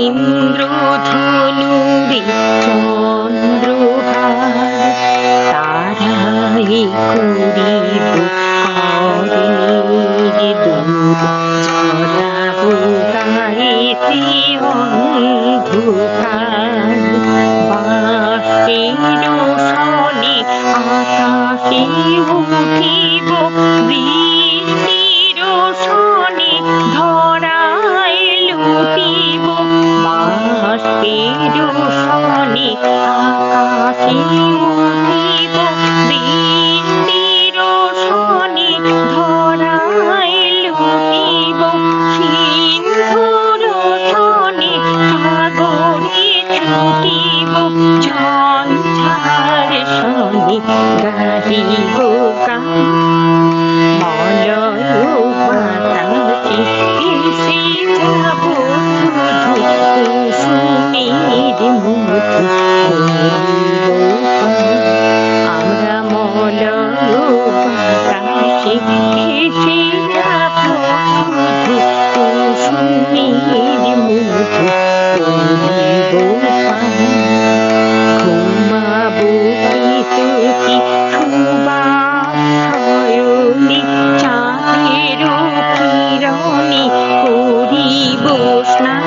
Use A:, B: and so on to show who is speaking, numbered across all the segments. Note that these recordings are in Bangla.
A: ইন্দ্রধনুরে চন্দ্রহার তারাই করিব কর্ণের দূর জরাবো গায়েতে অন্ধকার বাঁশের সনে আকাশে উঠিব বৃষ্টির সনে ধরায় লুটিব বাঁশের সনে আকাশে উঠিব বৃষ্টির সনে ধরায় লুটিব সিন্ধুর সনে সাগরে ছুটিব ঝঞ্ঝার সনে গাহিব গান মলয় বাতাসে ভেসে যাব শুধু কুসুমের মধু আমরা মলয় বাতাসে ভেসে যাব শুধু কুসুমের মধু ঘুমাবো কি সুবাসয়নি চাঁদের কিরণে করিব স্নান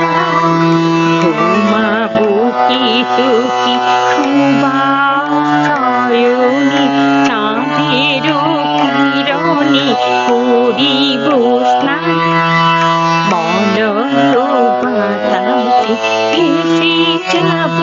A: ঘুমাবো কি সুবাসয়নি চাঁদের কিরণে করিব স্নান মলয় বাতাসে ভেসে যাব